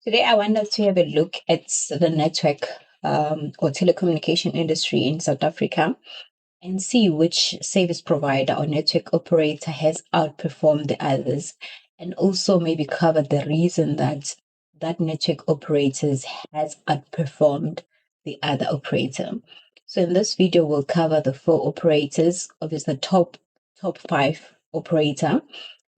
Today, I want us to have a look at the network or telecommunication industry in South Africa and see which service provider or network operator has outperformed the others, and also maybe cover the reason that that network operators has outperformed the other operator. So in this video, we'll cover the four operators, obviously the top five operator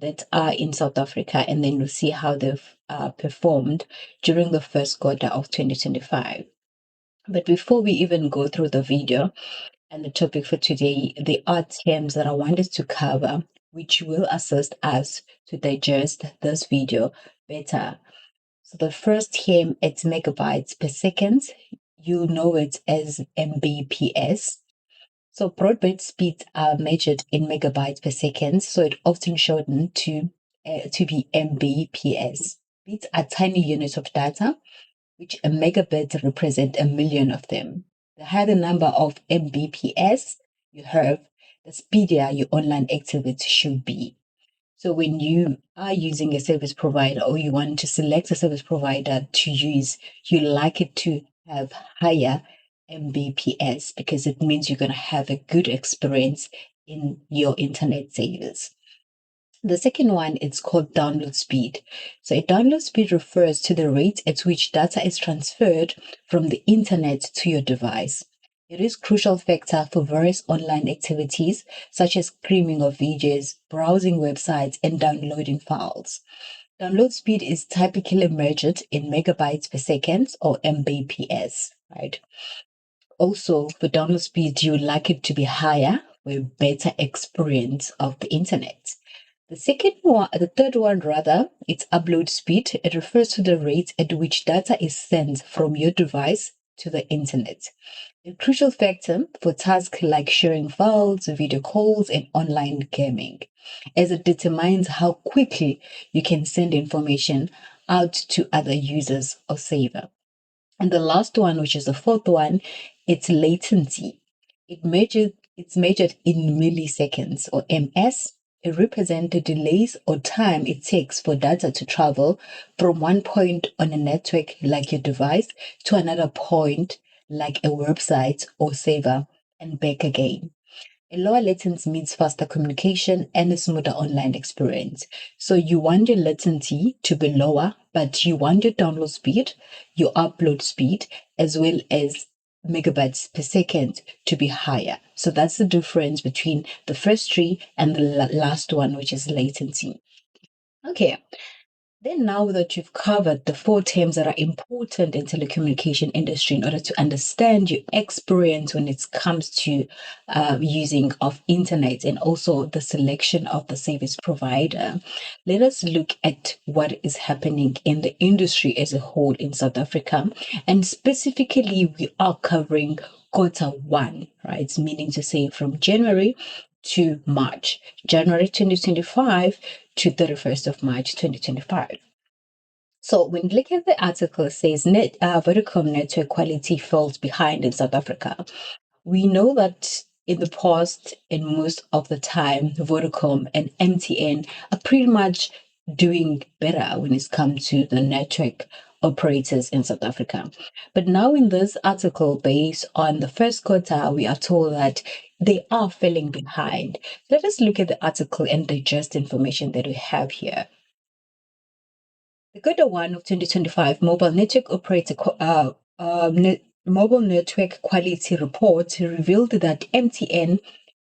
that are in South Africa, and then we'll see how they've performed during the first quarter of 2025. But before we even go through the video and the topic for today, there are terms that I want us to cover, which will assist us to digest this video better. So the first term, it's megabytes per second. You know it as Mbps. So broadband speeds are measured in megabytes per second, so it often shortened to be Mbps. Bits are tiny units of data, which a megabit represent a million of them. The higher the number of Mbps you have, the speedier your online activity should be. So when you are using a service provider or you want to select a service provider to use, you like it to have higher Mbps because it means you're going to have a good experience in your internet service. The second one is called download speed. So a download speed refers to the rate at which data is transferred from the internet to your device. It is a crucial factor for various online activities such as streaming of videos, browsing websites, and downloading files. Download speed is typically measured in megabytes per second or Mbps, right? Also, for download speed, you would like it to be higher for a better experience of the internet. The third one rather, it's upload speed. It refers to the rate at which data is sent from your device to the internet. A crucial factor for tasks like sharing files, video calls, and online gaming, as it determines how quickly you can send information out to other users or saver. And the last one, which is the fourth one, it's latency. It's measured in milliseconds or ms. It represents the delays or time it takes for data to travel from one point on a network like your device to another point like a website or server and back again. A lower latency means faster communication and a smoother online experience. So you want your latency to be lower, but you want your download speed, your upload speed, as well as megabytes per second to be higher. So that's the difference between the first three and the last one, which is latency. Okay, then now that you've covered the four terms that are important in telecommunication industry in order to understand your experience when it comes to using of internet and also the selection of the service provider, let us look at what is happening in the industry as a whole in South Africa. And specifically, we are covering quarter one, right? Meaning to say from January to March, January 2025 to 31st of March 2025. So when you look at the article, it says Vodacom network quality falls behind in South Africa. We know that in the past, and most of the time, Vodacom and MTN are pretty much doing better when it comes to the network operators in South Africa. But now in this article, based on the first quarter, we are told that they are falling behind. Let us look at the article and digest information that we have here. The quarter one of 2025 mobile network operator mobile network quality report revealed that MTN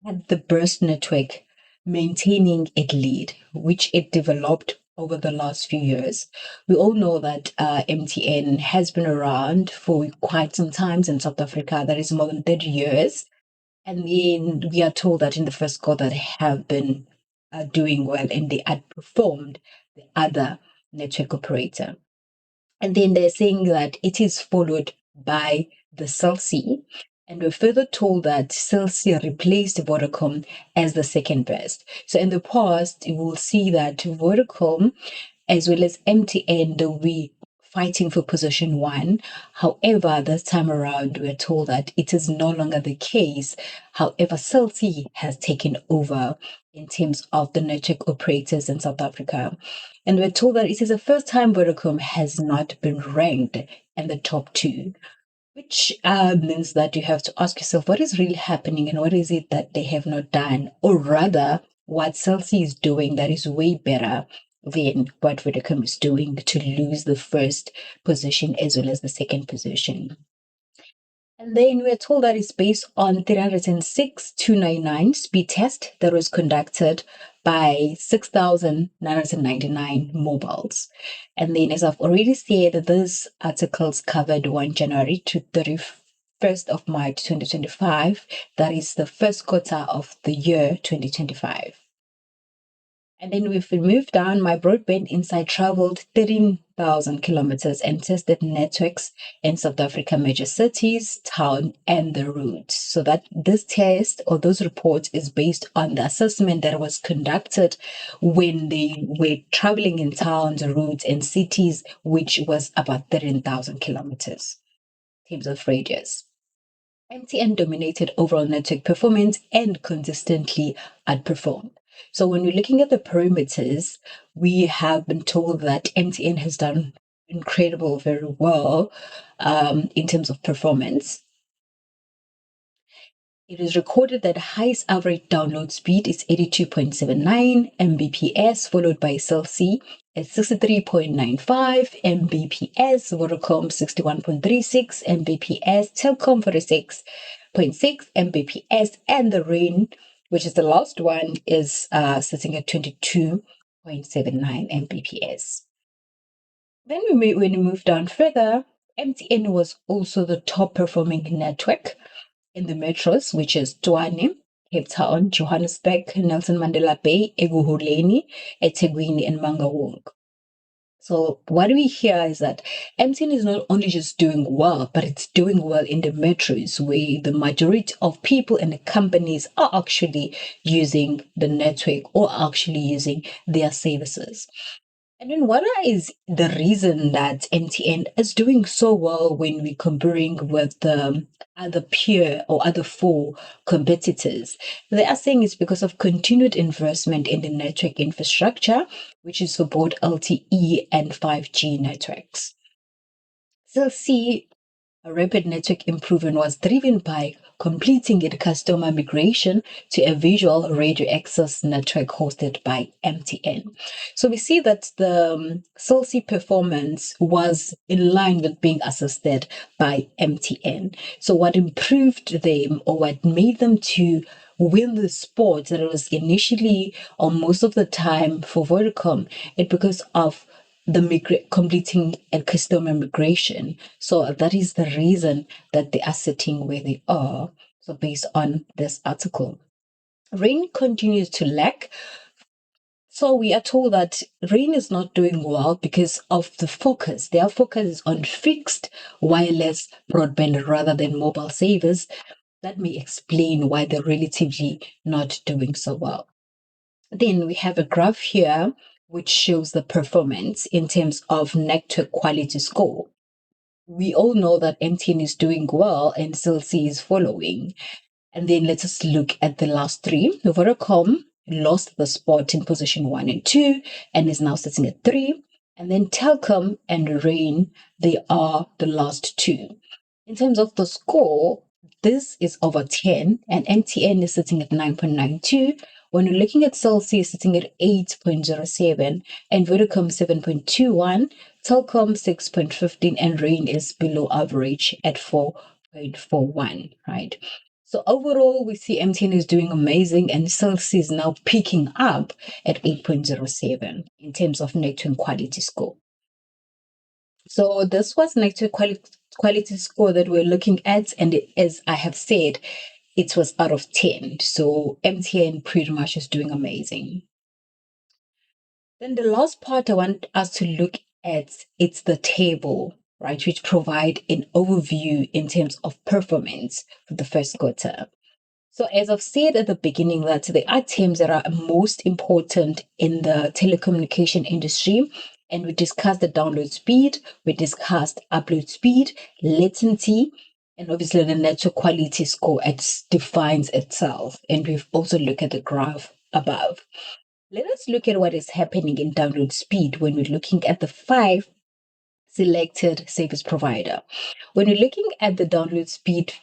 had the best network, maintaining its lead, which it developed over the last few years. We all know that MTN has been around for quite some time in South Africa. That is more than 30 years. And then we are told that in the first quarter they have been doing well and they outperformed the other network operator. And then they're saying that it is followed by the Cell C. And we're further told that Cell C replaced Vodacom as the second best. So in the past, you will see that Vodacom as well as MTN, they'll be fighting for position one. However, this time around, we're told that it is no longer the case. However, Cell C has taken over in terms of the network operators in South Africa. And we're told that it is the first time Vodacom has not been ranked in the top two, which means that you have to ask yourself what is really happening and what is it that they have not done, or rather, what Cell C is doing that is way better than what Vodacom is doing to lose the first position as well as the second position. And then we're told that it's based on 306,299 speed test that was conducted by 6,999 mobiles. And then, as I've already said, this articles covered 1 January to 31st of March 2025. That is the first quarter of the year 2025. And then if we move down, my broadband inside traveled 13,000 kilometers and tested networks in South Africa major cities, town, and the routes. So that this test or those reports is based on the assessment that was conducted when they were traveling in towns, routes, and cities, which was about 13,000 kilometers in terms of radius. MTN dominated overall network performance and consistently outperformed. So when we're looking at the parameters, we have been told that MTN has done incredible, very well in terms of performance. It is recorded that highest average download speed is 82.79 Mbps, followed by Cell C at 63.95 Mbps, Vodacom 61.36 Mbps, Telkom 46.6 Mbps, and the Rain, which is the last one, is sitting at 22.79 Mbps. Then when we move down further, MTN was also the top performing network in the metros, which is Tshwane, Cape Town, Johannesburg, Nelson Mandela Bay, Eguhuleni, eThekwini, and Mangaung. So what we hear is that MTN is not only just doing well, but it's doing well in the metros where the majority of people and the companies are actually using the network or actually using their services. And then what is the reason that MTN is doing so well when we're comparing with the other peer or other four competitors? They are saying it's because of continued investment in the network infrastructure, which is for both LTE and 5G networks. So C, a rapid network improvement was driven by completing its customer migration to a visual radio access network hosted by MTN. So we see that the Cell C performance was in line with being assisted by MTN. So what improved them or what made them to win the sport that it was initially or most of the time for Vodacom, it because of the completing a customer migration. So that is the reason that they are sitting where they are. So based on this article, Rain continues to lack. So we are told that Rain is not doing well because of the focus. Their focus is on fixed wireless broadband rather than mobile savers. That may explain why they're relatively not doing so well. Then we have a graph here which shows the performance in terms of network quality score. We all know that MTN is doing well and Cell C is following. And then let us look at the last three. Vodacom lost the spot in position 1 and 2 and is now sitting at 3. And then Telkom and Rain, they are the last two. In terms of the score, this is over 10 and MTN is sitting at 9.92. When you're looking at Cell C is sitting at 8.07 and Vodacom 7.21, Telkom 6.15 and Rain is below average at 4.41, right? So overall, we see MTN is doing amazing and Cell C is now picking up at 8.07 in terms of network quality score. So this was network quality score that we're looking at, and as I have said, it was out of 10. So MTN pretty much is doing amazing. Then the last part I want us to look at, it's the table, right, which provide an overview in terms of performance for the first quarter. So as I've said at the beginning, that there are terms that are most important in the telecommunication industry, And we discussed the download speed, we discussed upload speed, latency, and obviously the network quality score it defines itself. And we've also looked at the graph above. Let us look at what is happening in download speed when we're looking at the five selected service provider. When we're looking at the download speed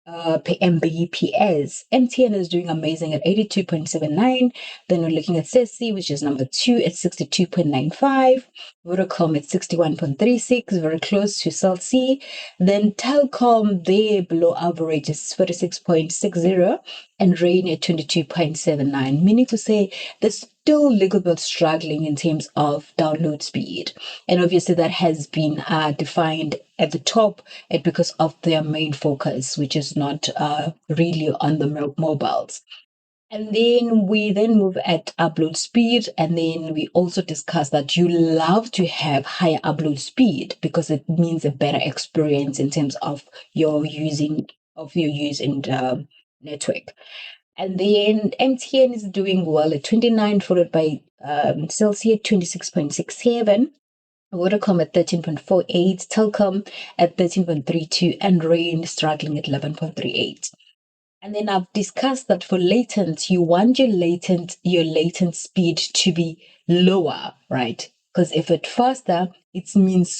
per Mbps, MTN is doing amazing at 82.79. Then we're looking at Cell C, which is number two at 62.95. Vodacom at 61.36, very close to Cell C. Then Telcom, they below average is 46.60, and Rain at 22.79, meaning to say there's still a little bit struggling in terms of download speed. And obviously that has been defined at the top because of their main focus, which is not really on the mobiles. And then we then move at upload speed. And then we also discuss that you love to have higher upload speed because it means a better experience in terms of your using network. And then MTN is doing well at 29, followed by Celsius 26.67. Vodacom at 13.48, Telcom at 13.32, and Rain struggling at 11.38. And then I've discussed that for latent, you want your latent speed to be lower, right? Because if it's faster, it means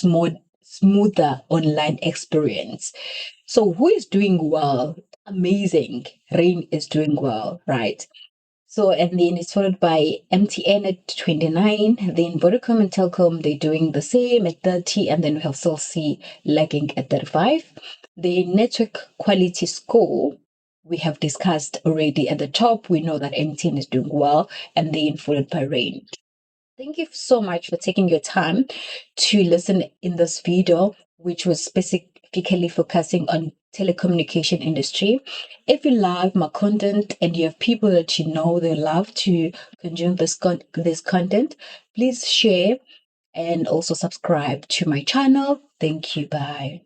smoother online experience. So who is doing well? Amazing. Rain is doing well, right? So, and then it's followed by MTN at 29. Then Vodacom and Telcom, they're doing the same at 30. And then we have Cell C lagging at 35. The network quality score, we have discussed already at the top. We know that MTN is doing well, and then followed by Rain. Thank you so much for taking your time to listen in this video, which was specifically focusing on telecommunication industry. If you love my content and you have people that you know they love to consume this content, please share and also subscribe to my channel. Thank you. Bye.